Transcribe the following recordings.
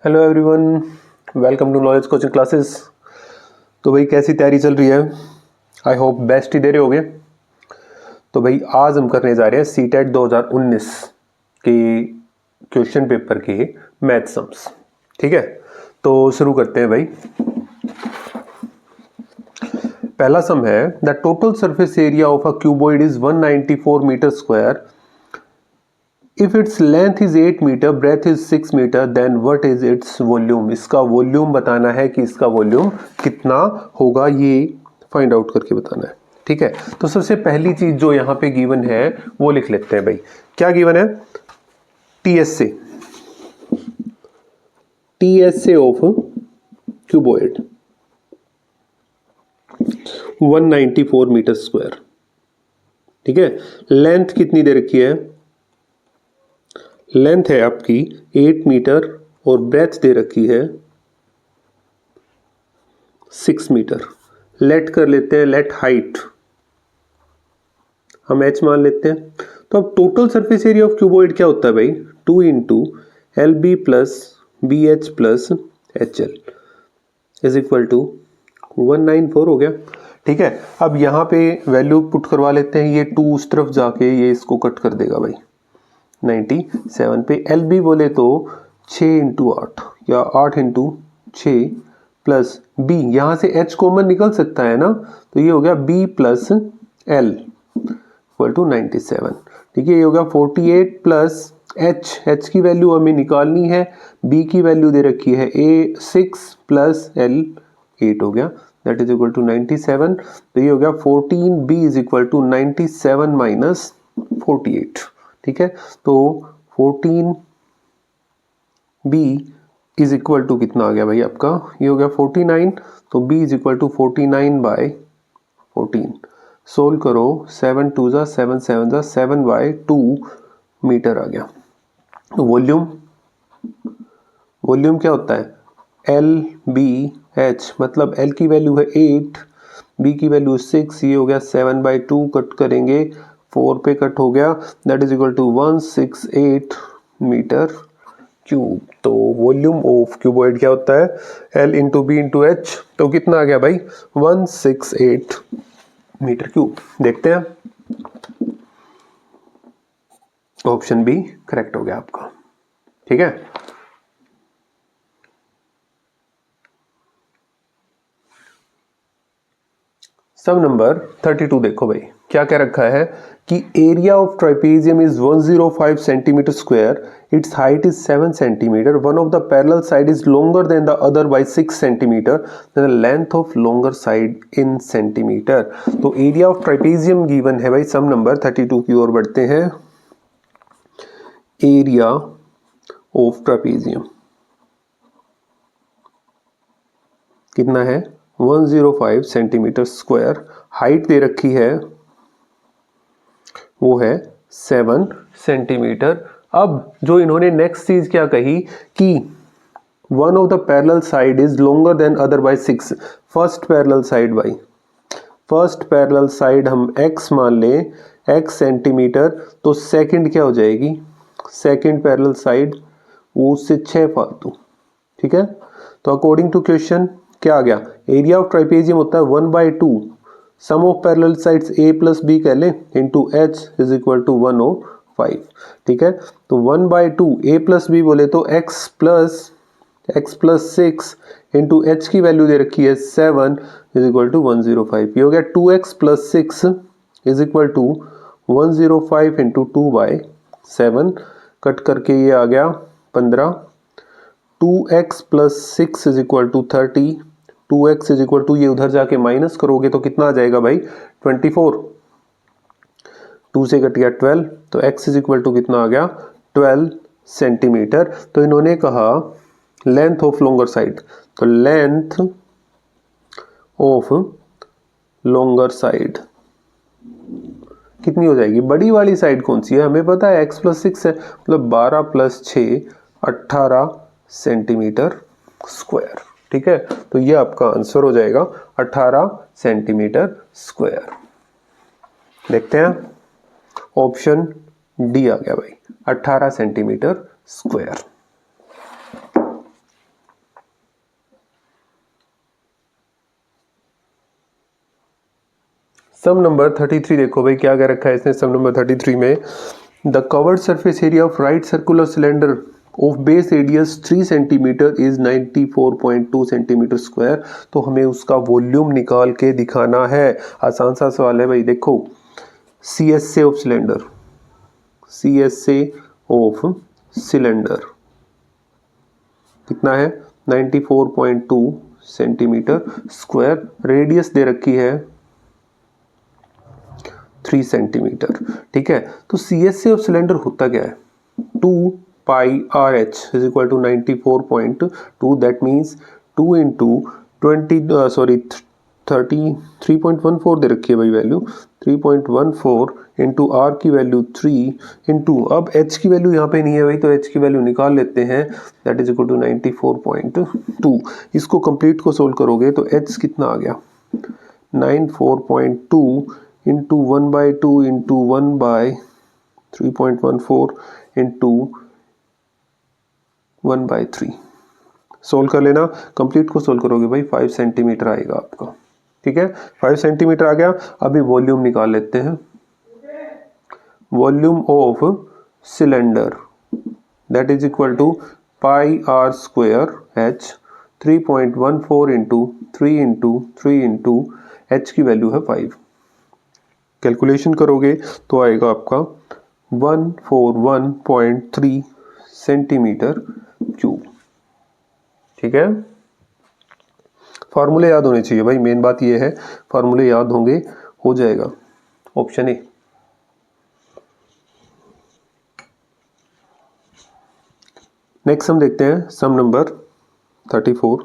Hello everyone, welcome to knowledge coaching classes. तो भाई कैसी तैयारी चल रही है? आई होप बेस्ट ही दे रहे होगे। तो भाई आज हम करने जा रहे हैं सीटेट 2019 के क्वेश्चन पेपर के मैथ सम्स। ठीक है, तो शुरू करते हैं भाई। पहला सम है the total surface area of a cuboid is 194 metre square. If its length is 8 metre, breadth is 6 metre, then what is its volume? इसका वॉल्यूम बताना है कि इसका वॉल्यूम कितना होगा, ये फाइंड आउट करके बताना है। ठीक है, तो सबसे पहली चीज जो यहाँ पे गिवन है वो लिख लेते हैं भाई। क्या गिवन है? TSA of cuboid 194 metre square. ठीक है, लेंथ कितनी दे रखी है? लेंथ है आपकी 8 मीटर और ब्रेथ दे रखी है 6 मीटर। लेट कर लेते हैं, लेट हाइट हम h मान लेते हैं। तो अब total surface area of cuboid क्या होता है भाई? 2 into l b plus b h plus h l is equal to 194 हो गया। ठीक है, अब यहाँ पे वैल्यू पुट करवा लेते हैं। ये 2 उस तरफ जाके ये इसको कट कर देगा भाई 97 पे। एल बी बोले तो 6 इंटू 8 या 8 इंटू 6 प्लस बी, यहाँ से एच कॉमन निकल सकता है ना, तो ये हो गया B plus L equal to 97। ठीक है, ये हो गया 48 प्लस एच की वैल्यू हमें निकालनी है, बी की वैल्यू दे रखी है ए 6 प्लस एल 8 हो गया, दैट इज इक्वल टू 97। तो ये हो गया 14 b is equal to 97 minus 48। ठीक है, तो 14 बी इज इक्वल टू कितना आ गया भाई आपका? ये हो गया 49। तो b is equal to 49 by 14। Solve करो, 7 2 जा 7 7 जा 7 बाय 2 मीटर आ गया। तो वॉल्यूम क्या होता है? एल बी एच, मतलब एल की वैल्यू है 8, बी की वैल्यू 6, ये हो गया 7 बाई 2, कट करेंगे 4 पे कट हो गया, that is equal to 168 metre cube. तो वॉल्यूम ऑफ क्यूबॉइड क्या होता है? L into b into h. तो कितना आ गया भाई? 168 मीटर क्यूब। देखते हैं, ऑप्शन बी करेक्ट हो गया आपका। ठीक है, सम नंबर 32 देखो भाई, क्या क्या रखा है कि area of trapezium is 105 centimetre square, it's height is 7 centimetre, one of the parallel side is longer than the other by 6 centimetre, the length of longer side in centimetre. तो एरिया ऑफ ट्राइपेजियम गिवन है भाई। सम number 32 की ओर बढ़ते हैं। Area of trapezium कितना है? 105 centimetre square. Height दे रखी है वो है 7 सेंटीमीटर। अब जो इन्होंने नेक्स्ट चीज क्या कही कि one of the parallel side is longer than other by 6। First parallel side भाई, फर्स्ट पैरेलल साइड हम x मान लें, x सेंटीमीटर, तो सेकंड क्या हो जाएगी? सेकंड पैरेलल साइड वो उससे 6 फालतू। ठीक है, तो अकॉर्डिंग टू क्वेश्चन क्या आ गया? एरिया ऑफ ट्राइपेजियम होता है 1/2 sum of parallel sides a plus B कह लें into H is equal to 105। ठीक है, तो 1/2 a प्लस बी बोले तो x प्लस 6 इंटू एच की वैल्यू दे रखी है 7 इज इक्वल टू 105। ये हो गया 2x plus 6 is equal to 105 into 2/7, cut करके ये आ गया 15। 2x plus 6 is equal to 30, 2x is equal to, ये उधर जाके माइनस करोगे तो कितना आ जाएगा भाई? 24। 2 से कट गया 12, तो x इज इक्वल टू कितना आ गया? 12 सेंटीमीटर। तो इन्होंने कहा लेंथ ऑफ लॉन्गर साइड, तो लेंथ ऑफ लॉन्गर साइड कितनी हो जाएगी? बड़ी वाली साइड कौन सी है? हमें पता है x प्लस 6 है, मतलब 12 प्लस 6 18 सेंटीमीटर स्क्वायर। ठीक है, तो ये आपका आंसर हो जाएगा 18 सेंटीमीटर स्क्वायर। देखते हैं, ऑप्शन डी आ गया भाई, 18 सेंटीमीटर स्क्वायर। सम नंबर 33 देखो भाई क्या क्या रखा है इसने सम नंबर 33 में। The curved surface area of right circular cylinder of base radius 3 centimetre is 94.2 centimetre square. तो हमें उसका वॉल्यूम निकाल के दिखाना है। आसान सा सवाल है भाई। देखो C S A of cylinder, C S A of cylinder कितना है 94.2 सेंटीमीटर स्क्वायर, रेडियस दे रखी है 3 सेंटीमीटर। ठीक है, तो C S A of cylinder होता क्या है 2 pi r h is equal to 94.2, that means 2 into 33.14 दे रखी है भाई वैल्यू 3.14 इंटू आर की वैल्यू 3 इंटू, अब एच की वैल्यू यहाँ पे नहीं है भाई तो एच की वैल्यू निकाल लेते हैं, दैट इज इक्वल टू 94.2। इसको कंप्लीट को सोल्व करोगे तो एच कितना आ गया 94.2 इंटू 1/2 इंटू 1/3.14 इंटू 1/3। सोल्व कर लेना, कंप्लीट को सोल्व करोगे भाई 5 सेंटीमीटर आएगा आपका। ठीक है, 5 सेंटीमीटर आ गया। अभी वॉल्यूम निकाल लेते हैं। Volume of cylinder that is equal to pi r square h 3.14 into 3 into 3 into h की वैल्यू है 5। कैलकुलेशन करोगे तो आएगा आपका 141.3 सेंटीमीटर क्यूब। ठीक है, फार्मूले याद होने चाहिए भाई, मेन बात ये है फार्मूले याद होंगे हो जाएगा। Option A. नेक्स्ट हम देखते हैं sum number 34।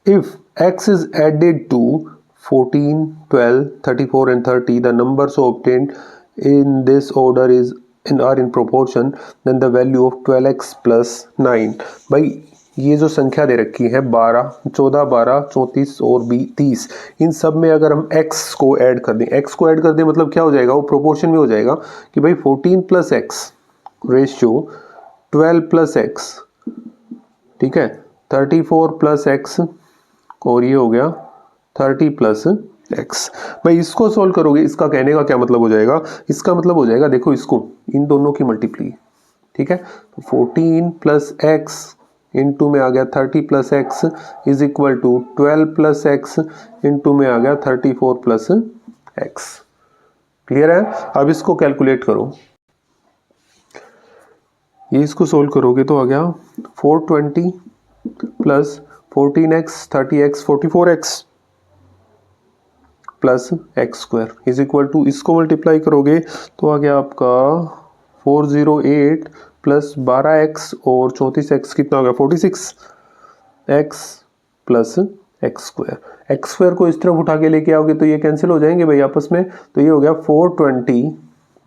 If x is added to 14, 12, 34 and 30, the numbers obtained in this order are in proportion, then the value of 12x plus 9। भाई ये जो संख्या दे रखी है 12, 14, 12, 34 और 30, इन सब में अगर हम x को ऐड कर दें, x को ऐड कर दें मतलब क्या हो जाएगा, वो प्रोपोर्शन में हो जाएगा कि भाई 14 plus x ratio 12 plus x, ठीक है, 34 प्लस एक्स और ये हो गया 30 प्लस एक्स। भाई इसको सोल्व करोगे, इसका कहने का क्या मतलब हो जाएगा, इसका मतलब हो जाएगा देखो इसको इन दोनों की मल्टीप्लाई। ठीक है, तो 14 प्लस एक्स इंटू में आ गया 30 plus x is equal to 12 plus x into में आ गया 34 प्लस एक्स। क्लियर है। अब इसको कैलकुलेट करो, ये इसको सोल्व करोगे तो आ गया 420 plus 14x 30x 44x plus x square is equal to, इसको मल्टीप्लाई करोगे तो आ गया आपका 408 प्लस 12x और 34x कितना हो गया 46x plus x square. X square को इस तरफ उठा के लेके आओगे तो ये कैंसिल हो जाएंगे भाई आपस में, तो ये हो गया 420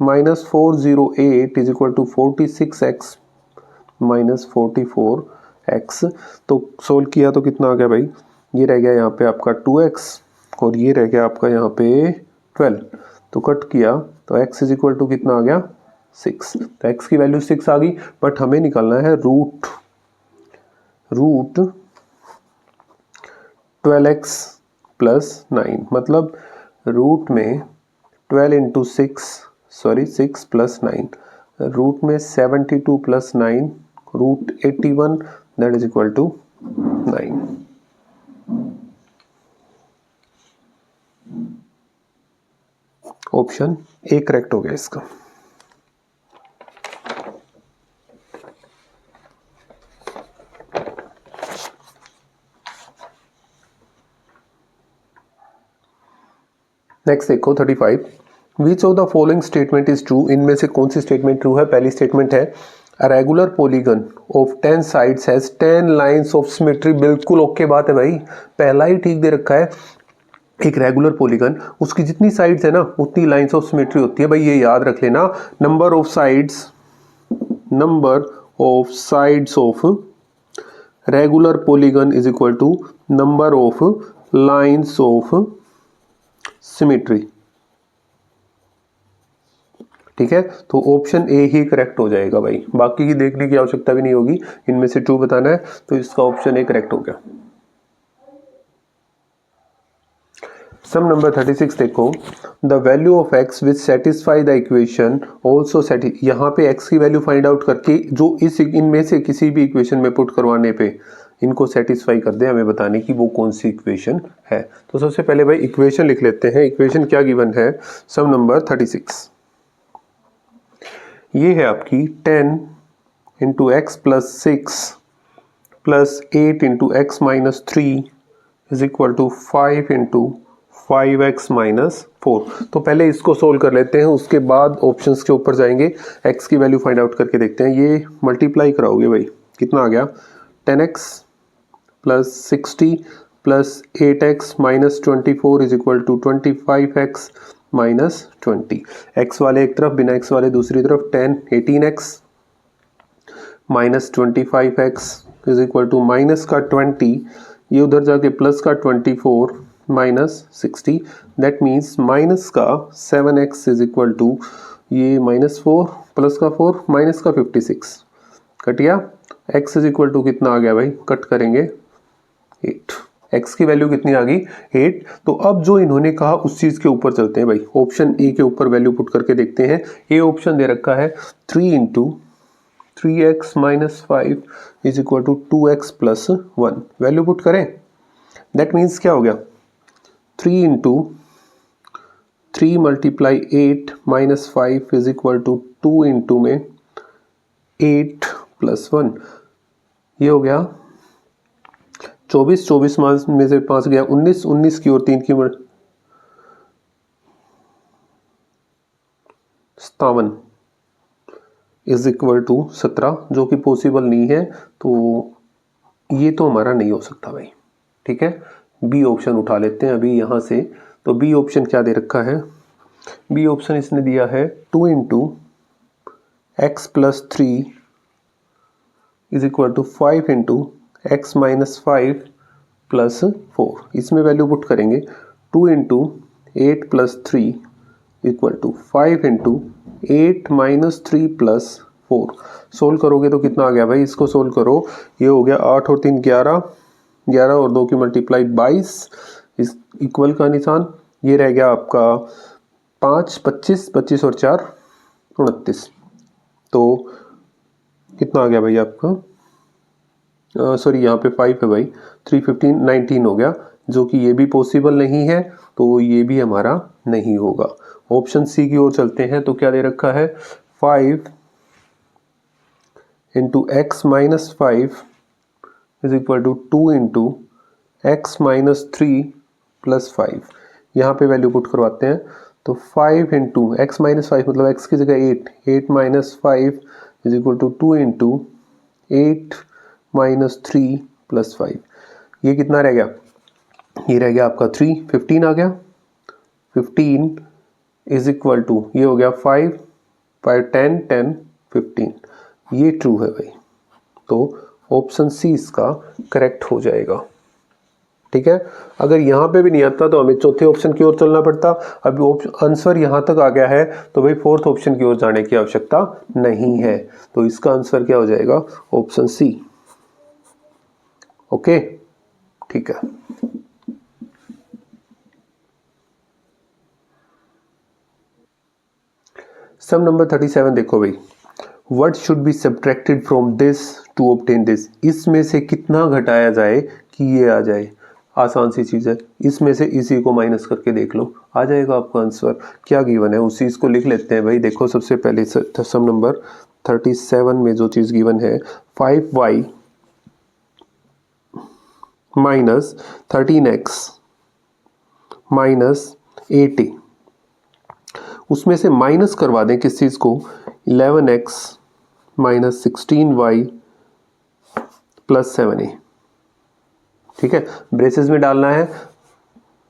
minus 408 is equal to 46x minus 44x। तो सोल्व किया तो कितना आ गया भाई, ये रह गया यहाँ पे आपका 2x और ये रह गया आपका यहाँ पे 12, तो कट किया तो x इज इक्वल टू कितना आ गया 6। तो x की वैल्यू 6 आ गई, बट हमें निकालना है रूट 12x प्लस 9, मतलब रूट में 12 इंटू 6 प्लस 9, रूट में 72 plus 9 root 81 that is equal to 9। Option A correct हो गया इसका। नेक्स्ट देखो 35। Which of the following statement is true, इनमें से कौन सी स्टेटमेंट ट्रू है। पहली स्टेटमेंट है a regular polygon of 10 sides has 10 lines of symmetry. बिल्कुल ओके बात है भाई, पहला ही ठीक दे रखा है। एक रेगुलर पॉलीगन, उसकी जितनी साइड्स है ना उतनी लाइंस ऑफ सिमेट्री होती है भाई, ये याद रख लेना। Number of sides of regular polygon is equal to number of lines of symmetry. ठीक है, तो ऑप्शन ए ही करेक्ट हो जाएगा भाई, बाकी की देखने की आवश्यकता भी नहीं होगी, इनमें से ट्रू बताना है तो इसका ऑप्शन ए करेक्ट हो गया। सम नंबर 36 देखो, the value of x which satisfy the equation also यहाँ पे x की वैल्यू फाइंड आउट करके जो इनमें से किसी भी इक्वेशन में पुट करवाने पे इनको सेटिस्फाई कर दे, हमें बताने की वो कौन सी इक्वेशन है। तो सबसे पहले भाई इक्वेशन लिख लेते हैं। इक्वेशन क्या गिवन है, सम नंबर 36, ये है आपकी 10 into x plus 6 plus 8 into x minus 3 is equal to 5 into 5x minus 4। तो पहले इसको सोल्व कर लेते हैं, उसके बाद ऑप्शंस के ऊपर जाएंगे, x की वैल्यू फाइंड आउट करके देखते हैं। ये मल्टीप्लाई कराओगे भाई, कितना आ गया, 10x plus 60 plus 8x minus 24 is equal to 25x minus 20। x वाले एक तरफ, बिना x वाले दूसरी तरफ, 18x minus 25x is equal to minus का 20, ये उधर जाके प्लस का 24 माइनस 60, दैट मीन्स माइनस का 7x इज इक्वल टू ये माइनस 4 प्लस का 4 माइनस का 56, कट गया। x इज इक्वल टू कितना आ गया भाई, कट करेंगे 8, x की वैल्यू कितनी आ गई 8। तो अब जो इन्होंने कहा उस चीज के ऊपर चलते हैं भाई, ऑप्शन ए के ऊपर वैल्यू पुट करके देखते हैं। ये ऑप्शन दे रखा है 3 into 3x minus 5 is equal to 2x plus 1, value put करें, दैट मीन्स क्या हो गया, 3 into 3 multiply 8 minus 5 is equal to 2 into में 8 प्लस 1, ये हो गया 24, 24 में से 5 गया 19, 19 की और 3 की 57 इज इक्वल टू 17, जो कि पॉसिबल नहीं है, तो ये तो हमारा नहीं हो सकता भाई। ठीक है, बी ऑप्शन उठा लेते हैं अभी यहाँ से। तो बी ऑप्शन क्या दे रखा है, बी ऑप्शन इसने दिया है 2 into x plus 3 is equal to 5 into x minus 5 plus 4। इसमें वैल्यू पुट करेंगे, 2 into 8 plus 3 equal to 5 into 8 minus 3 plus 4। Solve करोगे तो कितना आ गया भाई, इसको सोल्व करो, ये हो गया 8 और 3 11, 11 और 2 की मल्टीप्लाई 22, इस इक्वल का निशान, ये रह गया आपका 5 25, 25 और 4 29, तो कितना आ गया भाई आपका, सॉरी यहाँ पे 5 है भाई, 3 15 19 हो गया, जो कि ये भी पॉसिबल नहीं है, तो ये भी हमारा नहीं होगा। ऑप्शन सी की ओर चलते हैं। तो क्या दे रखा है, 5 into x minus 5 is equal to 2 into x minus 3 plus 5। यहाँ पे वैल्यू पुट करवाते हैं, तो 5 इंटू एक्स माइनस 5 मतलब एक्स की जगह 8, 8 minus 5 is equal to 2 into 8 minus 3 plus 5। ये कितना रह गया, ये रह गया आपका 3, 15 आ गया, 15 इज इक्वल टू ये हो गया 5 5 10 10 15, ये ट्रू है भाई, तो ऑप्शन सी इसका करेक्ट हो जाएगा। ठीक है, अगर यहाँ पे भी नहीं आता तो हमें चौथे ऑप्शन की ओर चलना पड़ता। अभी आंसर यहाँ तक आ गया है तो भाई फोर्थ ऑप्शन की ओर जाने की आवश्यकता नहीं है, तो इसका आंसर क्या हो जाएगा, ऑप्शन सी। ओके, ठीक है। सम नंबर 37 देखो भाई, what should be subtracted from this to obtain this, इसमें से कितना घटाया जाए कि ये आ जाए। आसान सी चीज़ है, इसमें से इसी को माइनस करके देख लो, आ जाएगा आपका आंसर। क्या गिवन है उस चीज़ को लिख लेते हैं भाई। देखो सबसे पहले सम नंबर 37 में जो चीज़ गिवन है, 5y minus 13x minus 8a, उसमें से माइनस करवा दें किस चीज़ को, 11x minus 16y plus 7a। ठीक है, ब्रेसेस में डालना है,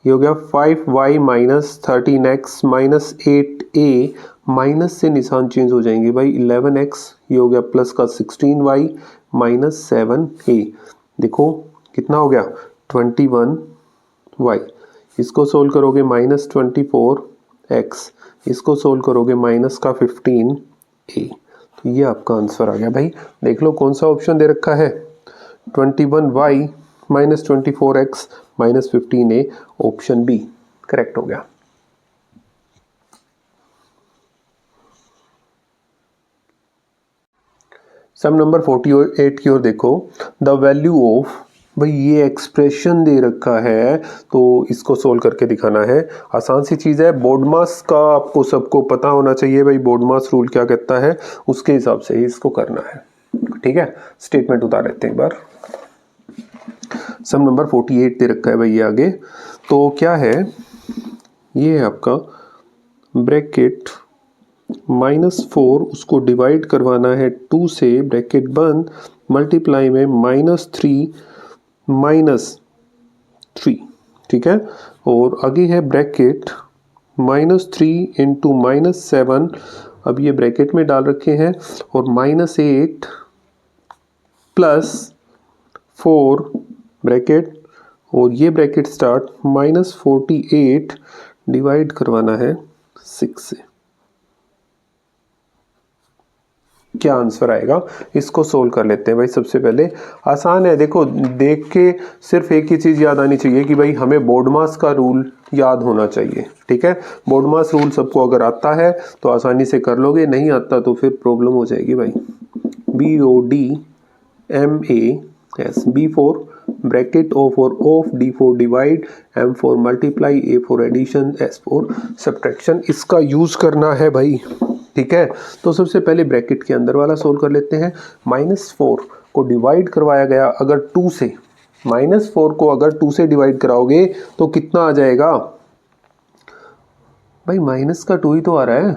ये हो गया 5y minus 13x minus 8a, minus से निशान चेंज हो जाएंगे भाई, 11x ये हो गया प्लस का 16y माइनस 7a। देखो कितना हो गया 21y, इसको सोल्व करोगे माइनस 24x, इसको सोल्व करोगे माइनस का 15a, तो ये आपका आंसर आ गया भाई। देख लो कौन सा ऑप्शन दे रखा है, 21y minus 24x minus 15a, option B. Correct हो गया। सम नंबर 48 की ओर देखो। द वैल्यू ऑफ, भाई ये एक्सप्रेशन दे रखा है तो इसको सोल्व करके दिखाना है। आसान सी चीज़ है, बोर्डमास का आपको सबको पता होना चाहिए भाई, बोर्डमास रूल क्या कहता है, उसके हिसाब से ही इसको करना है। ठीक है, स्टेटमेंट उतार लेते हैं एक बार। सम नंबर 48 दे रखा है भाई ये आगे, तो क्या है, ये है आपका ब्रैकेट -4, उसको डिवाइड करवाना है 2 से, ब्रैकेट बंद, मल्टीप्लाई में -3 -3, ठीक है। और आगे है ब्रैकेट -3 इंटू -7, अब ये ब्रैकेट में डाल रखे हैं, और -8 +4 ब्रैकेट, और ये ब्रैकेट स्टार्ट -48 डिवाइड करवाना है 6 से। क्या आंसर आएगा, इसको सोल्व कर लेते हैं भाई। सबसे पहले आसान है, देखो देख के सिर्फ एक ही चीज़ याद आनी चाहिए कि भाई हमें बोर्डमास का रूल याद होना चाहिए। ठीक है, बोर्डमास रूल सबको अगर आता है तो आसानी से कर लोगे, नहीं आता तो फिर प्रॉब्लम हो जाएगी भाई। BODMAS, B for bracket, O for of, D for divide, M for multiply, A for addition, S for subtraction, इसका यूज करना है भाई। ठीक है, तो सबसे पहले ब्रैकेट के अंदर वाला सोल्व कर लेते हैं। -4 को डिवाइड करवाया गया अगर 2 से, -4 को अगर 2 से डिवाइड कराओगे तो कितना आ जाएगा भाई, माइनस का 2 ही तो आ रहा है,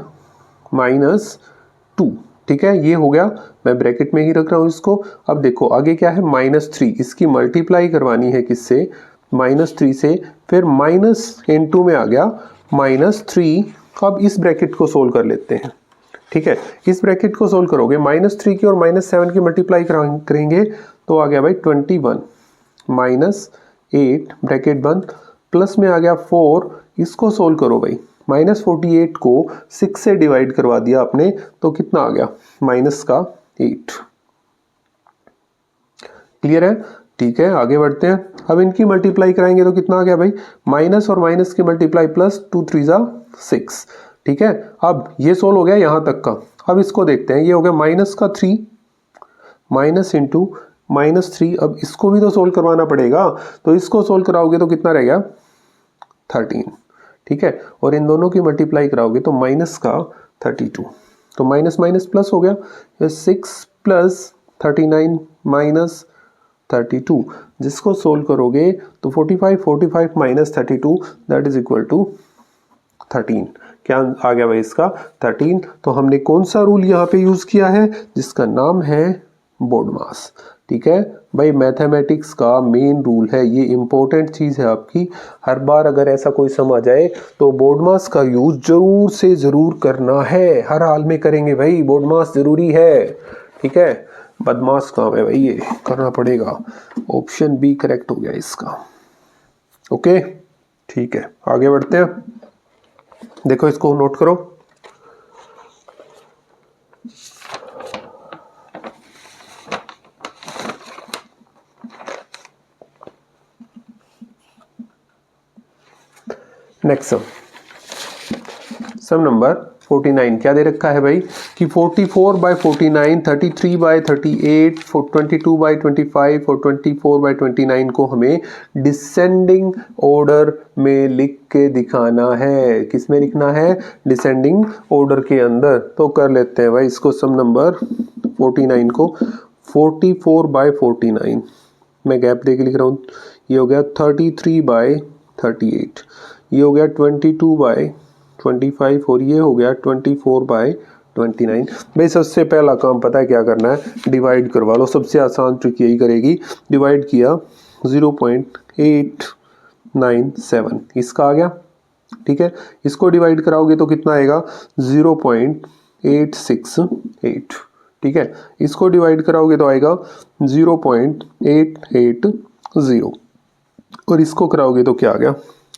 -2। ठीक है, ये हो गया, मैं ब्रैकेट में ही रख रहा हूँ इसको। अब देखो आगे क्या है, -3, इसकी मल्टीप्लाई करवानी है किससे, -3 से, फिर माइनस इनटू में आ गया -3। अब इस ब्रैकेट को सोल्व कर लेते हैं। ठीक है, इस ब्रैकेट को सोल्व करोगे, -3 की और -7 की मल्टीप्लाई करेंगे तो आ गया भाई 21, -8 ब्रैकेट बंद, प्लस में आ गया 4, इसको सोल्व करो भाई, -48 को 6 से डिवाइड करवा दिया आपने तो कितना आ गया, -8। क्लियर है, ठीक है, आगे बढ़ते हैं। अब इनकी मल्टीप्लाई कराएंगे तो कितना आ गया भाई, माइनस और माइनस की मल्टीप्लाई प्लस, 2 3 जा 6। ठीक है, अब ये सोल्व हो गया यहां तक का। अब इसको देखते हैं, ये हो गया माइनस का 3, माइनस इंटू -3, अब इसको भी तो सोल्व करवाना पड़ेगा, तो इसको सोल्व कराओगे तो कितना रह गया 13। ठीक है, और इन दोनों की मल्टीप्लाई कराओगे तो माइनस का 32, तो माइनस माइनस प्लस हो गया, 6 + 39 - 32, जिसको सोल्व करोगे तो 45 - 32 दैट इज इक्वल टू 13। क्या आ गया भाई इसका 13। तो हमने कौन सा रूल यहाँ पे यूज किया है, जिसका नाम है बोर्डमास। ठीक है भाई, मैथमेटिक्स का मेन रूल है, ये इंपॉर्टेंट चीज़ है आपकी। हर बार अगर ऐसा कोई सम आ जाए तो बोर्डमास का यूज जरूर से जरूर करना है, हर हाल में करेंगे भाई, बोर्डमास जरूरी है। ठीक है, बदमाश काम है भाई, ये करना पड़ेगा। ऑप्शन बी करेक्ट हो गया इसका। ओके, ठीक है, आगे बढ़ते हैं। देखो इसको नोट करो। नेक्स्ट सम नंबर 49 क्या दे रखा है भाई कि 44/49, 33/38, 22/25 और 24/29 को हमें डिसेंडिंग ऑर्डर में लिख के दिखाना है। किस में लिखना है, डिसेंडिंग ऑर्डर के अंदर। तो कर लेते हैं भाई इसको, सम नंबर 49 को 44/49 मैं गैप दे के लिख रहा हूँ, ये हो गया 33/38, ये हो गया 22/25 और ये हो गया 24/29। भाई सबसे पहला काम पता है क्या करना है, डिवाइड करवा लो, सबसे आसान ट्रिक यही करेगी। डिवाइड किया 0.897, इसका आ गया। ठीक है, इसको डिवाइड कराओगे तो कितना आएगा 0.868। ठीक है, इसको डिवाइड कराओगे तो आएगा 0.880 और इसको कराओगे तो क्या आ गया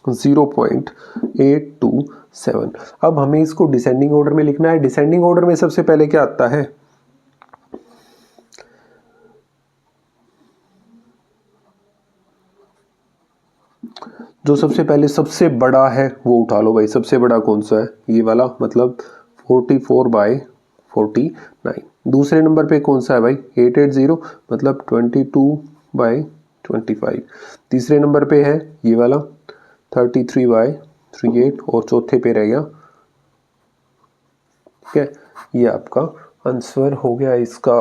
0.827। अब हमें इसको डिसेंडिंग ऑर्डर में लिखना है। डिसेंडिंग ऑर्डर में सबसे पहले क्या आता है, जो सबसे पहले सबसे बड़ा है वो उठा लो भाई। सबसे बड़ा कौन सा है? ये वाला, मतलब 44/49। दूसरे नंबर पे कौन सा है भाई? 880, मतलब 22/25। तीसरे नंबर पे है ये वाला 33/38 और चौथे पे रह गया, ठीक है, ये आपका आंसर हो गया इसका।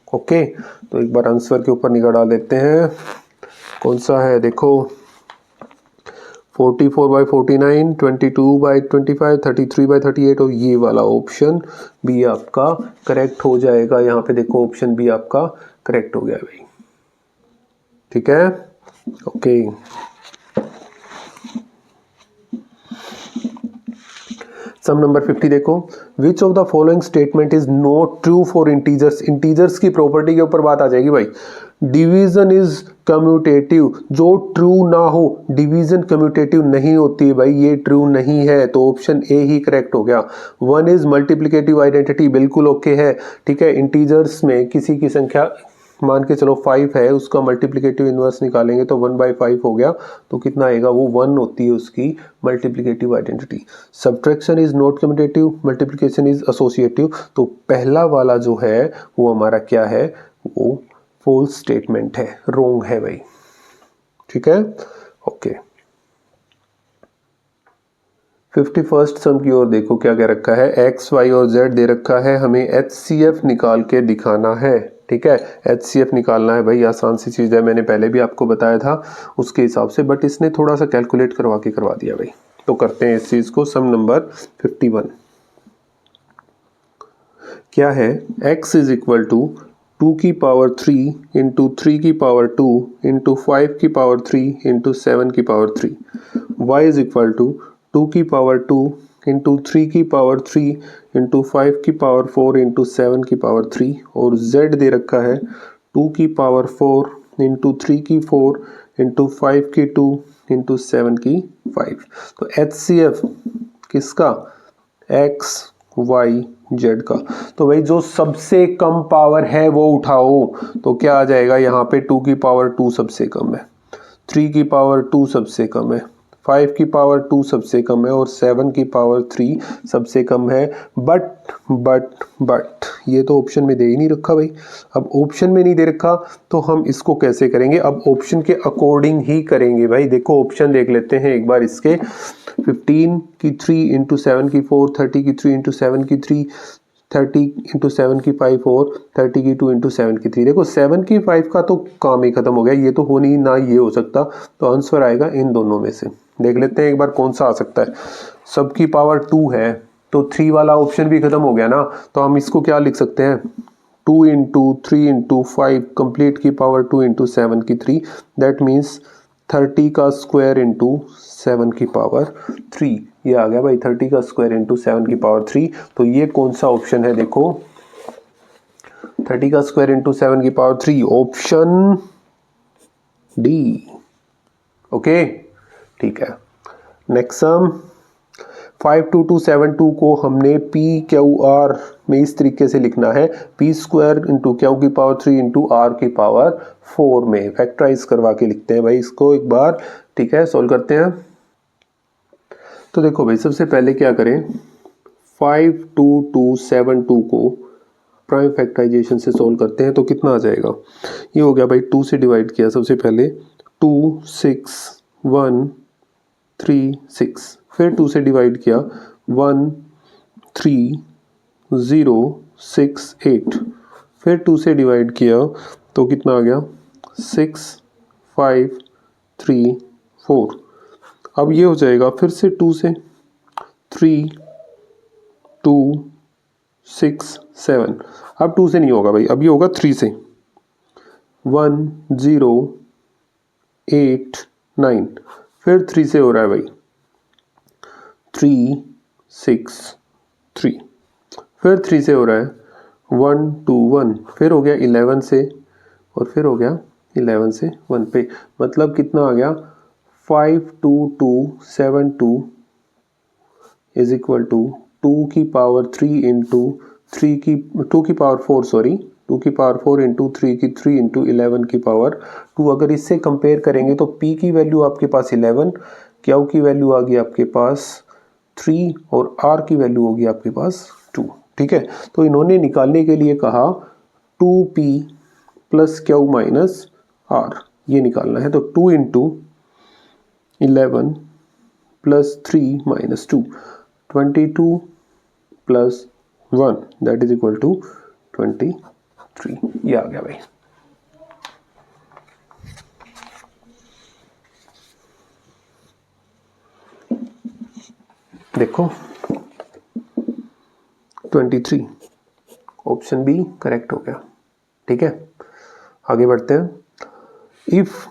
ओके, तो एक बार आंसर के ऊपर निगाह डाल देते हैं, कौन सा है देखो। 44/49, 22/25, 33/38 और ये वाला ऑप्शन बी आपका करेक्ट हो जाएगा। यहाँ पे देखो ऑप्शन बी आपका करेक्ट हो गया भाई, ठीक है। ओके, सम नंबर 50 देखो, विच of the following statement is not true for integers. Integers की प्रॉपर्टी के ऊपर बात आ जाएगी भाई। डिवीजन इज कम्यूटेटिव, जो ट्रू ना हो, डिवीजन कम्यूटेटिव नहीं होती है भाई, ये ट्रू नहीं है, तो ऑप्शन ए ही करेक्ट हो गया। वन इज मल्टीप्लिकेटिव आइडेंटिटी, बिल्कुल ओके है, ठीक है। इंटीजर्स में किसी की संख्या मान के चलो 5 है, उसका मल्टीप्लिकेटिव इनवर्स निकालेंगे तो 1/5 हो गया, तो कितना आएगा? वो 1 होती है उसकी multiplicative identity. Subtraction is not commutative, multiplication is associative, तो पहला वाला जो है वो हमारा क्या है? वो फॉल्स स्टेटमेंट है, रॉन्ग है भाई, ठीक है। ओके, 51st सम की ओर देखो, क्या क्या रखा है। एक्स, वाई और जेड दे रखा है, हमें HCF निकाल के दिखाना है, ठीक है। HCF निकालना है भाई, आसान सी चीज़ है, मैंने पहले भी आपको बताया था उसके हिसाब से, बट इसने थोड़ा सा कैलकुलेट करवा दिया भाई। तो करते हैं इस चीज़ को। सम नंबर 51 क्या है? x इज इक्वल टू 2 की पावर 3 इंटू 3 की पावर 2 इंटू 5 की पावर 3 इंटू 7 की power 3। y is equal to 2 की पावर 2 इंटू 3 की पावर 3 इंटू 5 की पावर 4 इंटू 7 की पावर 3। और z दे रखा है 2 की पावर 4 इंटू 3 की 4 इंटू 5 की 2 इंटू 7 की 5। तो HCF किसका? x, y, z का। तो भाई जो सबसे कम पावर है वो उठाओ, तो क्या आ जाएगा? यहाँ पे 2 की पावर 2 सबसे कम है, 3 की पावर 2 सबसे कम है, 5 की पावर 2 सबसे कम है और 7 की पावर 3 सबसे कम है। बट ये तो ऑप्शन में दे ही नहीं रखा भाई। अब ऑप्शन में नहीं दे रखा तो हम इसको कैसे करेंगे? अब ऑप्शन के अकॉर्डिंग ही करेंगे भाई। देखो ऑप्शन देख लेते हैं एक बार इसके। 15 की 3 इंटू 7 की 4, 30 की 3 इंटू 7 की 3, 30 इंटू 7 की 5 और 30 की 2 इंटू 7 की 3। देखो 7 की 5 का तो काम ही खत्म हो गया, ये तो हो नहीं ना, ये हो सकता, तो आंसर आएगा इन दोनों में से। देख लेते हैं एक बार कौन सा आ सकता है। सबकी पावर 2 है तो 3 वाला ऑप्शन भी खत्म हो गया ना, तो हम इसको क्या लिख सकते हैं? 2 इंटू 3 इंटू 5 कंप्लीट की पावर 2 इंटू 7 की 3, दैट मीन्स 30 का स्क्वायर इंटू 7 की पावर 3। ये आ गया भाई 30 का स्क्वायर इंटू 7 की पावर 3। तो ये कौन सा ऑप्शन है? देखो 30 का स्क्वायर इंटू 7 की पावर 3, ऑप्शन डी। ओके, ठीक है। नेक्स्ट सम 52272 को हमने PQR में इस तरीके से लिखना है, P स्क्वायर इंटू क्यू की पावर 3 इंटू R की पावर 4 में फैक्टराइज करवा के लिखते हैं भाई इसको एक बार, ठीक है। सॉल्व करते हैं। तो देखो भाई सबसे पहले क्या करें, 52272 को प्राइम फैक्टराइजेशन से सॉल्व करते हैं, तो कितना आ जाएगा? ये हो गया भाई 2 से डिवाइड किया सबसे पहले, 2 6 1 3 6, फिर 2 से डिवाइड किया 1 3 0 6 8, फिर 2 से डिवाइड किया तो कितना आ गया? 6 5 3 4। अब ये हो जाएगा फिर से 2 से 3 2 6 7। अब 2 से नहीं होगा भाई, अब ये होगा 3 से 1 0 8 9, फिर 3 से हो रहा है भाई 3 6 3, फिर 3 से हो रहा है 1 2 1, फिर हो गया 11 से और फिर हो गया 11 से 1 पे। मतलब कितना आ गया? 52272 इज इक्वल टू 2 की पावर 3 इंटू 2 की पावर 4 सॉरी 2 की पावर 4 इंटू 3 की 3 इंटू 11 की पावर 2 अगर इससे कंपेयर करेंगे तो P की वैल्यू आपके पास 11, Q की वैल्यू आ गई आपके पास 3 और R की वैल्यू होगी आपके पास 2। ठीक है, तो इन्होंने निकालने के लिए कहा 2P plus Q minus R, ये निकालना है। तो 2 into 11 plus 3 minus 2, 22 plus 1 that is equal to 23, ये आ गया भाई। देखो 23, ऑप्शन बी करेक्ट हो गया। ठीक है, आगे बढ़ते हैं। If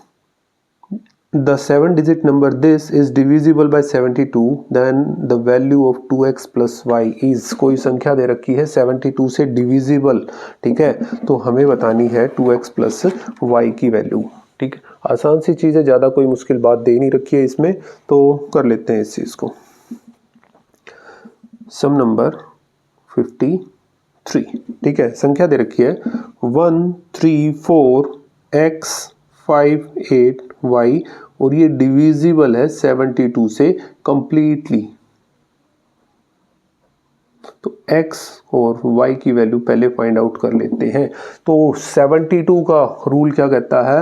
the 7-digit number this is divisible by 72 then the value of 2x plus y is, कोई संख्या दे रखी है 72 से डिविजिबल। ठीक है, तो हमें बतानी है 2x प्लस y की वैल्यू। ठीक है, आसान सी चीज़ है, ज़्यादा कोई मुश्किल बात दे नहीं रखी है इसमें, तो कर लेते हैं इस चीज़ को। सम नंबर 53। ठीक है, संख्या दे रखी है 1 3 4 x 5 8 y और ये डिविजिबल है 72 से कंप्लीटली। तो x और y की वैल्यू पहले फाइंड आउट कर लेते हैं। तो 72 का रूल क्या कहता है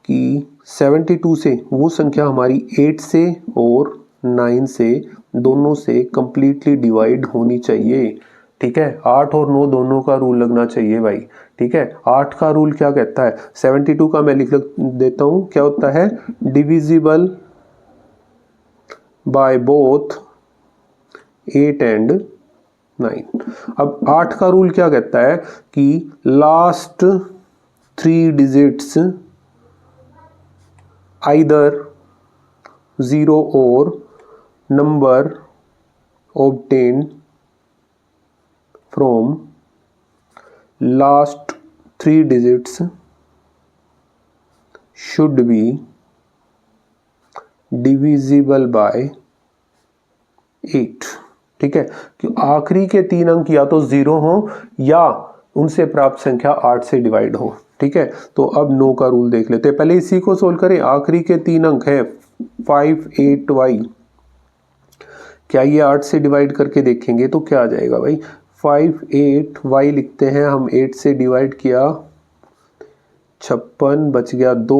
कि 72 से वो संख्या हमारी 8 से और 9 से दोनों से कंप्लीटली डिवाइड होनी चाहिए। ठीक है, 8 और 9 दोनों का रूल लगना चाहिए भाई। ठीक है, 8 का रूल क्या कहता है, 72 का मैं लिख देता हूं, क्या होता है, डिविजिबल बाय बोथ 8 एंड 9। अब 8 का रूल क्या कहता है कि लास्ट 3 डिजिट्स आइदर 0 और number obtained from last 3 digits should be divisible by 8। ठीक है, कि आखिरी के 3 अंक या तो 0 हो या उनसे प्राप्त संख्या 8 से डिवाइड हो। ठीक है, तो अब 9 का रूल देख लेते हैं, पहले इसी को सोल्व करें। आखिरी के 3 अंक है 5 8 y, क्या ये 8 से डिवाइड करके देखेंगे तो क्या आ जाएगा भाई, 5 8 y लिखते हैं हम, 8 से डिवाइड किया 56 बच गया 2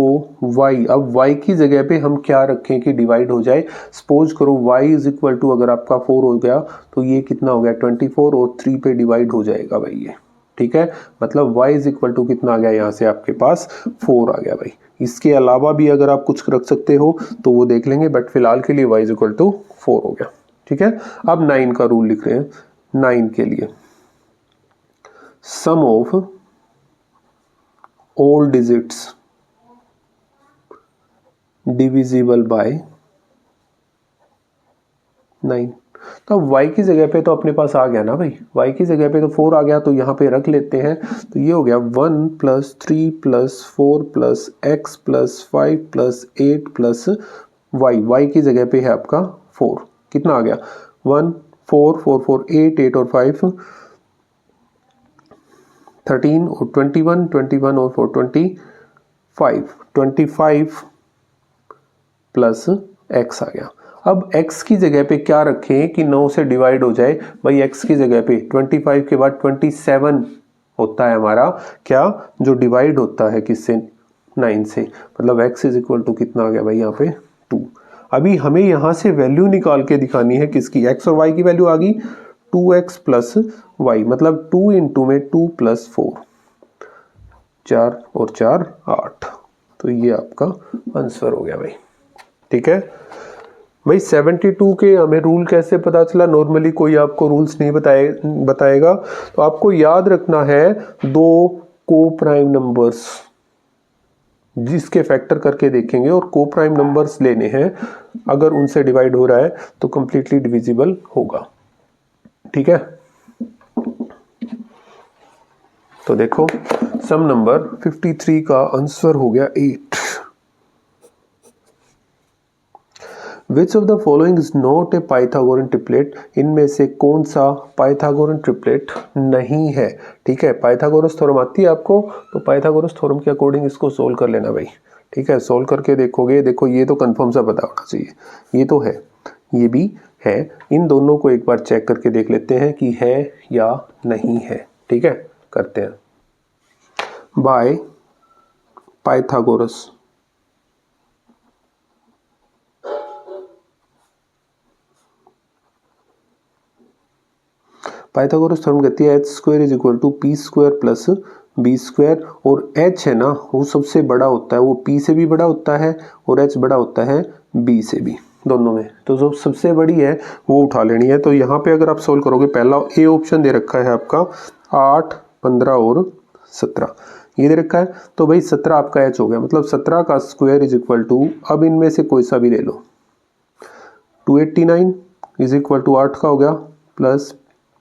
y। अब y की जगह पे हम क्या रखें कि डिवाइड हो जाए, सपोज करो y इज इक्वल टू, अगर आपका 4 हो गया तो ये कितना हो गया 24 और 3 पे डिवाइड हो जाएगा भाई ये। ठीक है, मतलब y इज इक्वल टू कितना आ गया, यहाँ से आपके पास 4 आ गया भाई। इसके अलावा भी अगर आप कुछ रख सकते हो तो वो देख लेंगे, बट फिलहाल के लिए y इज इक्वल टू 4 हो गया। ठीक है, अब 9 का रूल लिख रहे हैं। 9 के लिए sum of all digits divisible by 9। तो अब y की जगह पे तो अपने पास आ गया ना भाई, y की जगह पे तो 4 आ गया, तो यहाँ पे रख लेते हैं। तो ये हो गया 1 plus 3 plus 4 plus x plus 5 plus 8 plus y की जगह पे है आपका 4, कितना आ गया 1 4 4 4 8 8 और 5 13 और 21 21 और 4 25 प्लस x आ गया। अब x की जगह पे क्या रखें कि 9 से डिवाइड हो जाए भाई, x की जगह पे 25 के बाद 27 होता है हमारा, क्या जो डिवाइड होता है किससे, 9 से, मतलब x इज इक्वल टू कितना आ गया भाई यहाँ पे 2। अभी हमें यहाँ से वैल्यू निकाल के दिखानी है किसकी, x और y की वैल्यू आ गई 2x प्लस y, मतलब 2 इंटू में 2 प्लस 4, 4 और 4 8, तो ये आपका आंसर हो गया भाई। ठीक है भाई, 72 के हमें रूल कैसे पता चला, नॉर्मली कोई आपको रूल्स नहीं बताएगा, तो आपको याद रखना है 2 को प्राइम नंबर्स जिसके फैक्टर करके देखेंगे और को प्राइम नंबर्स लेने हैं, अगर उनसे डिवाइड हो रहा है तो कंप्लीटली डिविजिबल होगा। ठीक है, तो देखो सम नंबर 53 का आंसर हो गया 8। Which of the following is not a Pythagorean triplet? इनमें से कौन सा पाइथागोरन ट्रिपलेट नहीं है। ठीक है, पाइथागोरस थ्योरम आती है आपको, तो पाइथागोरस थ्योरम के अकॉर्डिंग इसको सोल्व कर लेना भाई। ठीक है, सोल्व करके देखोगे, देखो ये तो कंफर्म सा पता होना चाहिए, ये तो है, ये भी है, इन दोनों को एक बार चेक करके देख लेते हैं कि है या नहीं है। ठीक है, करते हैं। By Pythagoras. पाइथागोरस थ्योरम कहती है h square is equal to p square plus b square, और एच है ना वो सबसे बड़ा होता है, वो पी से भी बड़ा होता है और एच बड़ा होता है बी से भी, दोनों में। तो जो सबसे बड़ी है वो उठा लेनी है। तो यहाँ पे अगर आप सोल्व करोगे, पहला ए ऑप्शन दे रखा है आपका 8, 15 और 17, ये दे रखा है। तो भाई 17 आपका एच हो गया, मतलब 17 का स्क्वायर इज इक्वल टू, अब इनमें से कोई सा भी ले लो, 289 इज इक्वल टू 8 का हो गया प्लस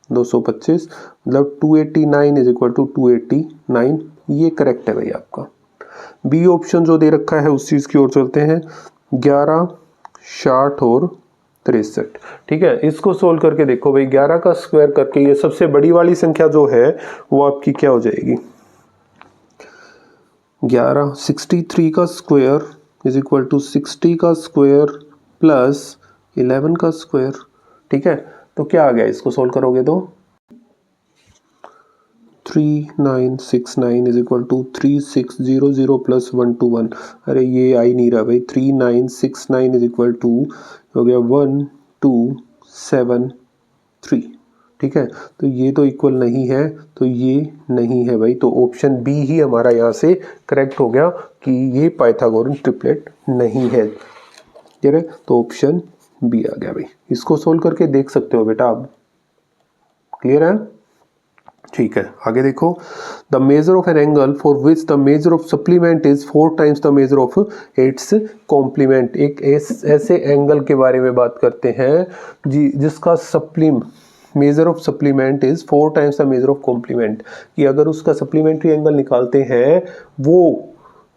225, मतलब 289 इज इक्वल टू 289, ये करेक्ट है भाई आपका। बी ऑप्शन जो दे रखा है उस चीज़ की ओर चलते हैं, 11, 60 और 63। ठीक है, इसको सोल्व करके देखो भाई, 11 का स्क्वायर करके ये सबसे बड़ी वाली संख्या जो है वो आपकी क्या हो जाएगी, 11, 63 का स्क्वायर इज इक्वल टू 60 का स्क्वायर प्लस 11 का स्क्वायर। ठीक है, तो क्या आ गया, इसको सोल्व करोगे तो 3969 इज इक्वल टू 3600 प्लस 121, अरे ये आ ही नहीं रहा भाई, 3969 इज इक्वल टू हो गया 1273। ठीक है, तो ये तो इक्वल नहीं है, तो ये नहीं है भाई, तो ऑप्शन बी ही हमारा यहाँ से करेक्ट हो गया कि ये पाइथागोरन ट्रिपलेट नहीं है। ठीक है, तो ऑप्शन बी आ गया भाई। इसको सोल्व करके देख सकते हो बेटा आप, क्लियर है? ठीक है, आगे देखो, the measure of an angle for which the measure of supplement is 4 times the measure of its complement. एक ऐसे एंगल के बारे में बात करते हैं जी जिसका measure of supplement is 4 times the measure of complement, कि अगर उसका सप्लीमेंट्री एंगल निकालते हैं वो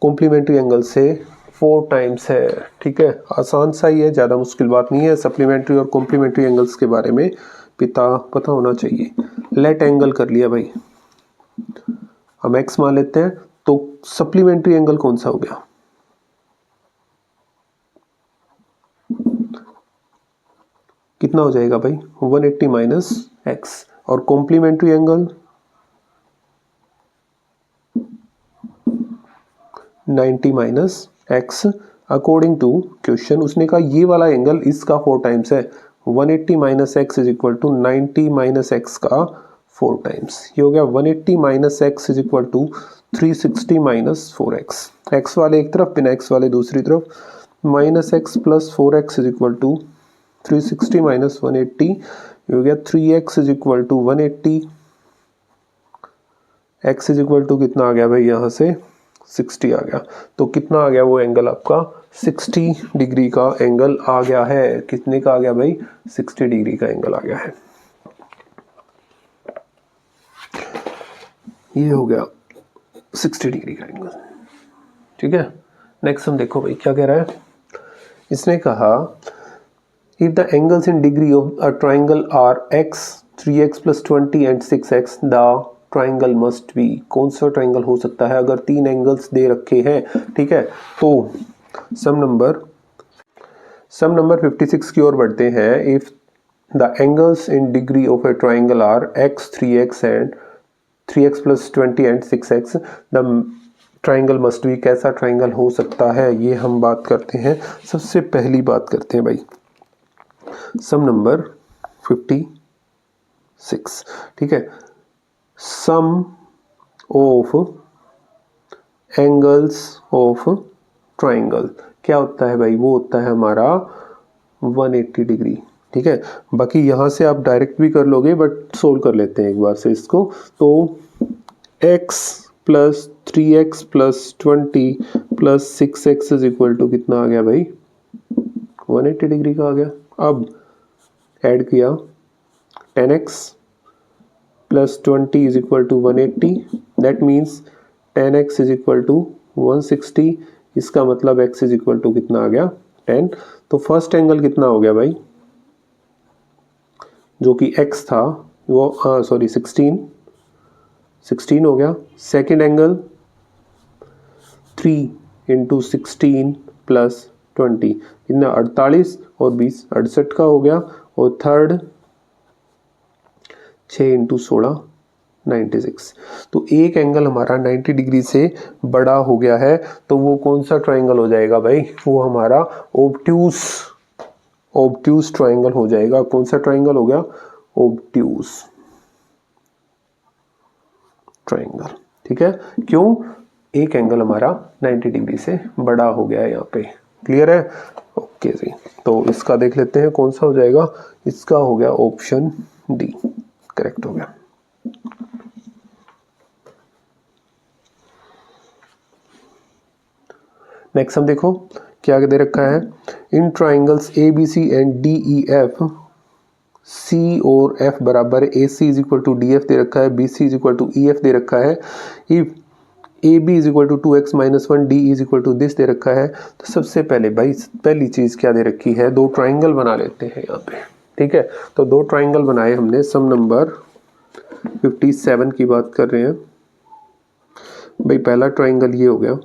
कॉम्प्लीमेंट्री एंगल से 4 टाइम्स है। ठीक है, आसान सा ही है, ज़्यादा मुश्किल बात नहीं है, सप्लीमेंट्री और कॉम्प्लीमेंट्री एंगल्स के बारे में पता होना चाहिए। लेट एंगल कर लिया भाई, हम एक्स मान लेते हैं, तो सप्लीमेंट्री एंगल कौन सा हो गया, कितना हो जाएगा भाई, 180 माइनस एक्स, और complementary angle 90 minus x. According to question उसने कहा ये वाला एंगल इसका 4 टाइम्स है, 180 minus x is equal to 90 minus x का 4 टाइम्स, ये हो गया 180 minus x is equal to 360 minus 4x, x वाले एक तरफ बिना एक्स वाले दूसरी तरफ, minus x plus 4x is equal to 360 minus 180, ये हो गया 3x is equal to 180, x is equal to कितना आ गया भाई यहाँ से 60 आ गया, तो कितना आ गया वो एंगल आपका 60 डिग्री का एंगल आ गया है। कितने का आ गया भाई, 60 डिग्री का एंगल आ गया है, ये हो गया 60 डिग्री का एंगल। ठीक है, नेक्स्ट हम देखो भाई क्या कह रहा है, इसने कहा if the angles in degree of a triangle are x, 3x plus 20 and 6x the triangle must be. कौन सा ट्राइंगल हो सकता है अगर 3 एंगल्स दे रखे हैं। ठीक है, तो सम नंबर 56 की ओर बढ़ते हैं। If the angles in degree of a triangle are x, 3x and 3x plus 20 and 6x the triangle must be. कैसा ट्राइंगल हो सकता है ये हम बात करते हैं। सबसे पहली बात करते हैं भाई सम नंबर 56। ठीक है, सम ऑफ एंगल्स ऑफ ट्राइंगल क्या होता है भाई, वो होता है हमारा 180 डिग्री। ठीक है, बाकी यहाँ से आप डायरेक्ट भी कर लोगे बट सोल्व कर लेते हैं एक बार से इसको। तो x plus 3x plus 20 plus 6x is equal to कितना आ गया भाई, 180 डिग्री का आ गया। अब ऐड किया 10x plus 20 is equal to 180, that means 10x is equal to 160, इसका मतलब x इज इक्वल टू कितना आ गया 10। तो फर्स्ट एंगल कितना हो गया भाई, जो कि x था वो सॉरी 16 हो गया। सेकेंड एंगल 3 इंटू 16 प्लस 20 कितना 48 और 20 68 का हो गया। और थर्ड 6 इंटू 16 96। तो एक एंगल हमारा 90 डिग्री से बड़ा हो गया है, तो वो कौन सा ट्राइंगल हो जाएगा भाई? वो हमारा ऑब्ट्यूज ट्राइंगल हो जाएगा। कौन सा ट्राइंगल हो गया? Obtuse triangle. ठीक है, क्यों? एक एंगल हमारा 90 डिग्री से बड़ा हो गया है यहाँ पे। क्लियर है? ओके जी, तो इसका देख लेते हैं कौन सा हो जाएगा। इसका हो गया ऑप्शन डी, करेक्ट हो गया। नेक्स्ट हम देखो क्या दे रखा है। In triangles A B C and D E F, C और एफ बराबर A C is equal to D F दे रखा है, B C is equal to E F दे रखा है, if A B is equal to 2x minus 1 D is equal to this दे रखा है। तो सबसे पहले भाई पहली चीज क्या दे रखी है? दो ट्राइंगल बना लेते हैं यहाँ पे। ठीक है, तो दो ट्राइंगल बनाए हमने। सम नंबर 57 की बात कर रहे हैं भाई। पहला ट्राइंगल ये हो गया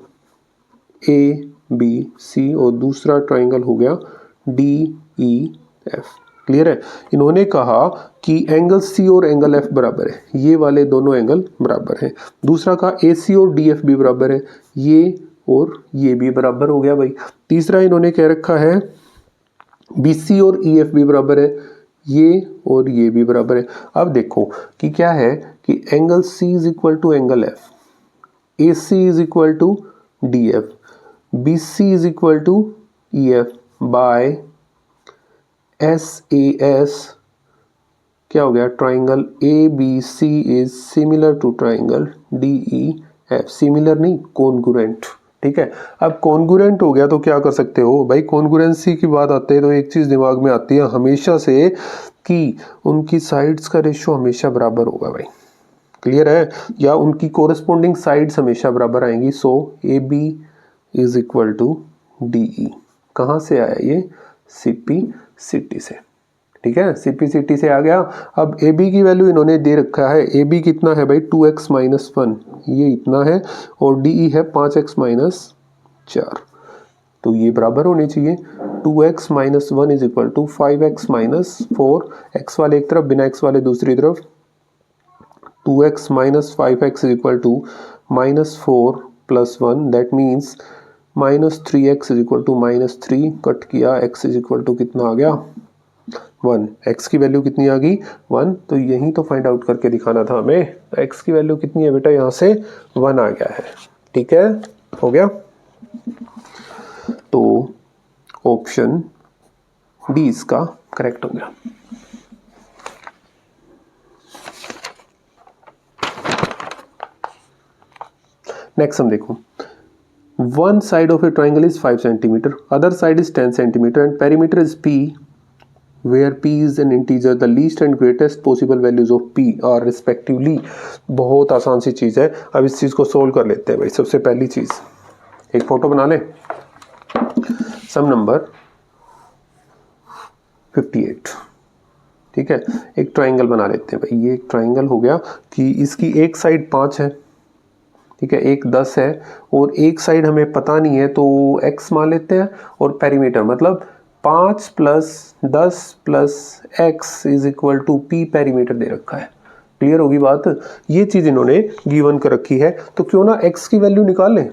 ए बी सी और दूसरा ट्राइंगल हो गया डी ई एफ। क्लियर है? इन्होंने कहा कि एंगल सी और एंगल एफ बराबर है, ये वाले दोनों एंगल बराबर हैं। दूसरा कहा ए सी और डी एफ भी बराबर है, ये और ये भी बराबर हो गया भाई। तीसरा इन्होंने कह रखा है बी सी और ई एफ भी बराबर है, ये और ये भी बराबर है। अब देखो कि क्या है कि angle C is equal to angle F, A C is equal to D F, B C is equal to E F by S A S. क्या हो गया? Triangle A B C is similar to triangle D E F. Similar नहीं, congruent. ठीक है, अब congruent हो गया तो क्या कर सकते हो भाई? कॉन्ग्रुएंसी की बात आते हैं तो एक चीज दिमाग में आती है हमेशा से कि उनकी साइड्स का रेशियो हमेशा बराबर होगा भाई। क्लियर है? या उनकी कोरस्पोंडिंग साइड्स हमेशा बराबर आएंगी। So A B is equal to D E. कहाँ से आया ये? सीपी सिटी से। ठीक है, सीपी सिटी से आ गया। अब ए बी की वैल्यू इन्होंने दे रखा है। ए बी कितना है भाई? 2x माइनस 1, ये इतना है। और डी ई है 5x माइनस 4, तो ये बराबर होने चाहिए। 2x minus 1 is equal to 5x minus 4, x वाले एक तरफ, बिना एक्स वाले दूसरी तरफ। 2x minus 5x is equal to minus 4 plus 1, that means minus 3x is equal to minus 3। Cut किया, x इज इक्वल टू कितना आ गया? 1। x की वैल्यू कितनी आ गई? 1। तो यही तो फाइंड आउट करके दिखाना था हमें। x की वैल्यू कितनी है बेटा? यहाँ से 1 आ गया है। ठीक है, हो गया। तो ऑप्शन डी इसका करेक्ट हो गया। नेक्स्ट हम देखो, one side of a triangle is 5 centimeter, other side is 10 centimeter and perimeter is p, where p is an integer, the least and greatest possible values of p are respectively। बहुत आसान सी चीज़ है। अब इस चीज़ को solve कर लेते हैं भाई। सबसे पहली चीज़, एक फोटो बना लें। सम नंबर 58। ठीक है, एक ट्राइंगल बना लेते हैं भाई। ये एक ट्राइंगल हो गया कि इसकी एक साइड 5 है, ठीक है, एक 10 है और एक साइड हमें पता नहीं है तो x मान लेते हैं। और पेरीमीटर मतलब 5 plus 10 plus x is equal to p perimeter दे रखा है। क्लियर होगी बात? ये चीज़ इन्होंने गिवन कर रखी है, तो क्यों ना x की वैल्यू निकाल लें।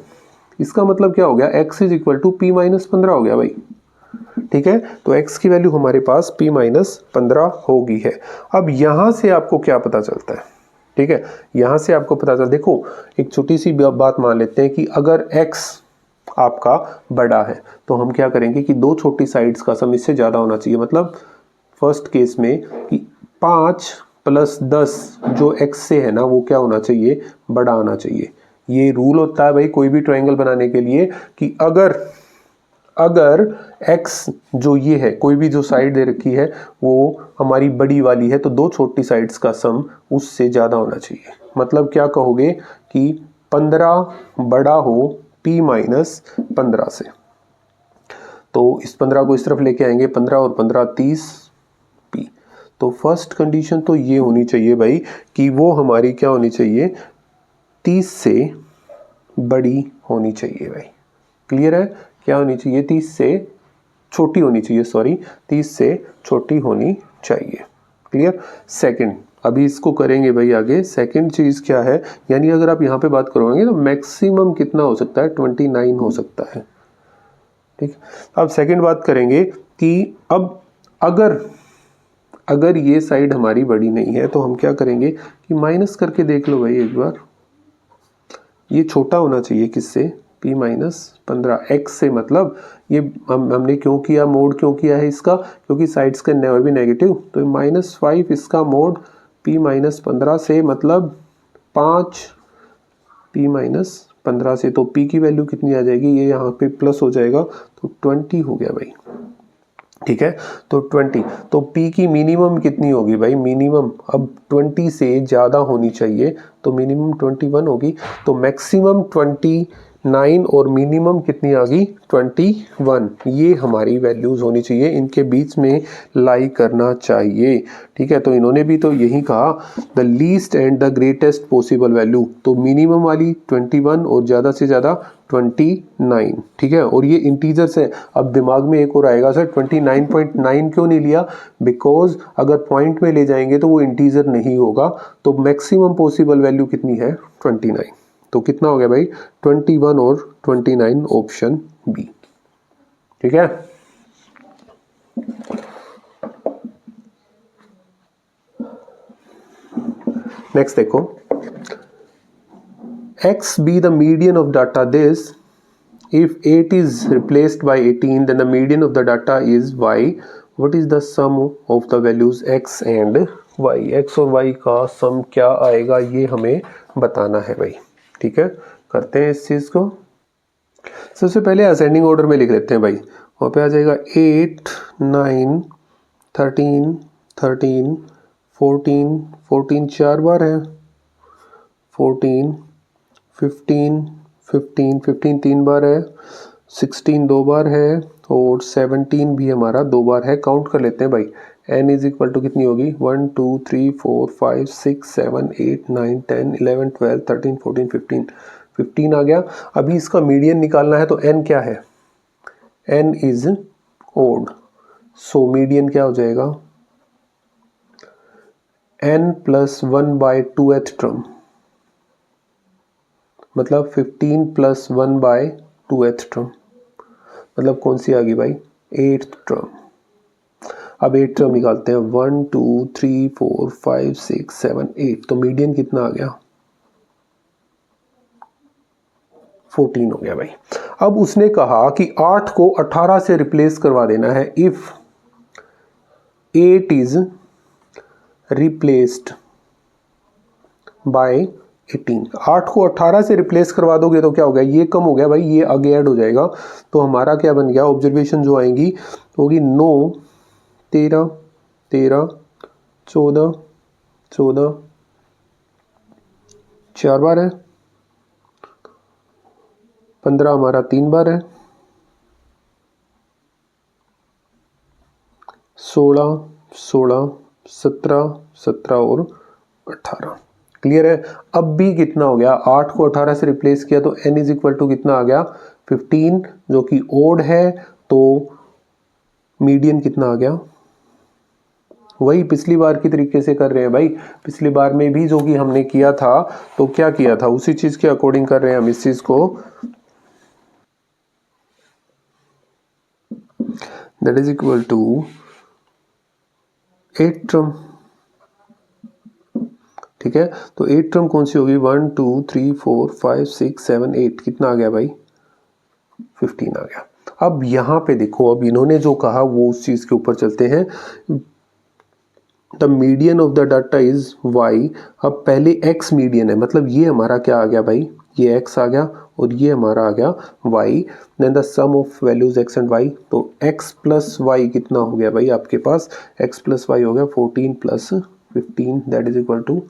इसका मतलब क्या हो गया? x is equal to p minus 15 हो गया भाई। ठीक है, तो x की वैल्यू हमारे पास p माइनस 15 होगी है। अब यहाँ से आपको क्या पता चलता है? ठीक है, यहाँ से आपको पता चल, देखो एक छोटी सी बात मान लेते हैं कि अगर x आपका बड़ा है तो हम क्या करेंगे कि दो छोटी साइड्स का सम इससे ज़्यादा होना चाहिए। मतलब फर्स्ट केस में कि 5 प्लस 10 जो x से है ना वो क्या होना चाहिए? बड़ा आना चाहिए। ये रूल होता है भाई कोई भी ट्राइंगल बनाने के लिए कि अगर x जो ये है, कोई भी जो साइड दे रखी है वो हमारी बड़ी वाली है तो दो छोटी साइड्स का सम उससे ज़्यादा होना चाहिए। मतलब क्या कहोगे कि 15 बड़ा हो p माइनस 15 से। तो इस 15 को इस तरफ लेके आएंगे, 15 और 15 30 p। तो फर्स्ट कंडीशन तो ये होनी चाहिए भाई कि वो हमारी क्या होनी चाहिए? 30 से बड़ी होनी चाहिए भाई। क्लियर है? क्या होनी चाहिए? 30 से छोटी होनी चाहिए, सॉरी 30 से छोटी होनी चाहिए। क्लियर? सेकंड, अभी इसको करेंगे भाई आगे। सेकंड चीज क्या है, यानी अगर आप यहाँ पे बात करोगे तो मैक्सिमम कितना हो सकता है? 29 हो सकता है। ठीक, अब सेकंड बात करेंगे कि अब अगर ये साइड हमारी बड़ी नहीं है तो हम क्या करेंगे कि माइनस करके देख लो भाई एक बार। ये छोटा होना चाहिए किससे? p माइनस 15 x से। मतलब ये हमने क्यों किया, मोड क्यों किया है इसका? क्योंकि sides can never be negative, तो -5 इसका मोड p माइनस 15 से, मतलब 5 p माइनस 15 से। तो p की वैल्यू कितनी आ जाएगी? ये यहाँ पे प्लस हो जाएगा तो 20 हो गया भाई। ठीक है, तो 20, तो p की मिनिमम कितनी होगी भाई? मिनिमम अब 20 से ज़्यादा होनी चाहिए, तो मिनिमम 21 होगी। तो मैक्सिमम 29 और मिनिमम कितनी आ गई? 21। ये हमारी वैल्यूज़ होनी चाहिए, इनके बीच में लाई करना चाहिए। ठीक है, तो इन्होंने भी तो यही कहा, the least and the greatest possible value. तो मिनिमम वाली 21 और ज़्यादा से ज़्यादा 29। ठीक है, और ये इंटीजर्स है। अब दिमाग में एक और आएगा, सर 29.9 क्यों नहीं लिया? बिकॉज अगर पॉइंट में ले जाएंगे तो वो इंटीजर नहीं होगा। तो मैक्सिमम पॉसिबल वैल्यू कितनी है? 29। तो कितना हो गया भाई? 21 और 29, ऑप्शन बी। ठीक है, नेक्स्ट देखो, x be the median of data this, if 8 is replaced by 18 then the median of the data is y, what is the sum of the values x and y? x और y का सम क्या आएगा ये हमें बताना है भाई। ठीक है, करते हैं इस चीज़ को। सबसे पहले असेंडिंग ऑर्डर में लिख लेते हैं भाई। वहाँ पे आ जाएगा 8 9 13 13 14 14 4 बार है, 14 15 15 15 3 बार है, 16 2 बार है और 17 भी हमारा 2 बार है। काउंट कर लेते हैं भाई। n इज इक्वल टू कितनी होगी? 1 2 3 4 5 6 7 8 9 10 11 12 13 14 15 15 आ गया। अभी इसका मीडियन निकालना है, तो n क्या है? n is odd, so median क्या हो जाएगा? n plus 1 bye 2th term, मतलब 15 प्लस 1 बाय 2th टर्म, मतलब कौन सी आ गई भाई? 8th term. अब 8 टर्म निकालते हैं, 1 2 3 4 5 6 7 8, तो मीडियन कितना आ गया? 14 हो गया भाई। अब उसने कहा कि 8 को 18 से रिप्लेस करवा देना है। इफ 8 इज रिप्लेस्ड बाय 18, 8 को 18 से रिप्लेस करवा दोगे तो क्या हो गया? ये कम हो गया भाई, ये आगे ऐड हो जाएगा। तो हमारा क्या बन गया? ऑब्जर्वेशन जो आएंगी होगी 9 13 13 14 14 4 बार है, 15 हमारा 3 बार है, 16 16 17 17 और 18। क्लियर है? अब भी कितना हो गया? 8 को 18 से रिप्लेस किया तो n इज इक्वल टू कितना आ गया? 15, जो कि ओड है। तो मीडियन कितना आ गया? वही पिछली बार की तरीके से कर रहे हैं भाई। पिछली बार में भी जो कि हमने किया था, तो क्या किया था उसी चीज के अकॉर्डिंग कर रहे हैं हम इस चीज को। That is equal to 8 term. ठीक है, तो 8 टर्म कौन सी होगी? 1 2 3 4 5 6 7 8, कितना आ गया भाई? 15 आ गया। अब यहाँ पे देखो, अब इन्होंने जो कहा वो उस चीज के ऊपर चलते हैं। The median of the data is y। अब पहले x मीडियन है, मतलब ये हमारा क्या आ गया भाई? ये x आ गया और ये हमारा आ गया y। Then the sum of values x and y, तो x प्लस y कितना हो गया भाई आपके पास? x प्लस y हो गया 14 plus 15, that is equal to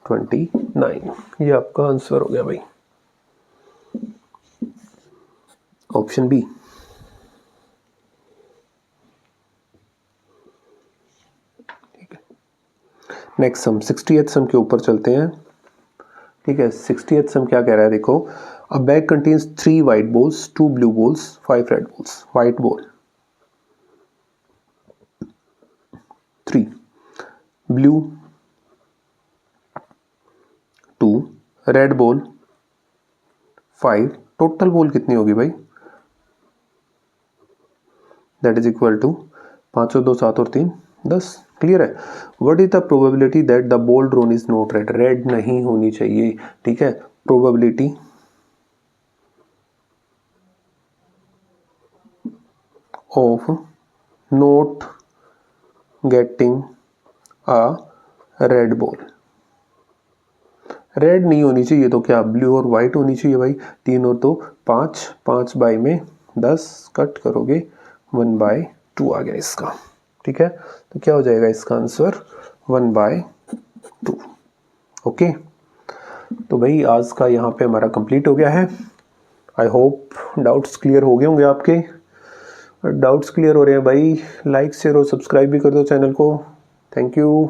29। ये आपका आंसर हो गया भाई, option B. Next sum 60th sum के ऊपर चलते हैं। ठीक है, 60th सम क्या कह रहा है देखो, A bag contains 3 white balls, 2 blue balls, 5 red balls. White ball 3, blue 2, red ball 5. Total ball कितनी होगी भाई? दैट इज इक्वल टू 5 और 2 7 और 3 10. क्लियर है? What is the probability that the ball drawn is not red? Red नहीं होनी चाहिए. ठीक है, probability of not getting a red ball. Red नहीं होनी चाहिए तो क्या ब्लू और वाइट होनी चाहिए भाई. 3 और 2 5, 5 बाई में 10 कट करोगे 1/2 आ गया इसका. ठीक है, तो क्या हो जाएगा इसका आंसर 1/2. ओके, तो भाई आज का यहाँ पे हमारा कंप्लीट हो गया है. आई होप डाउट्स क्लियर हो गए होंगे आपके. डाउट्स क्लियर हो रहे हैं भाई, लाइक शेयर और सब्सक्राइब भी कर दो चैनल को. Thank you.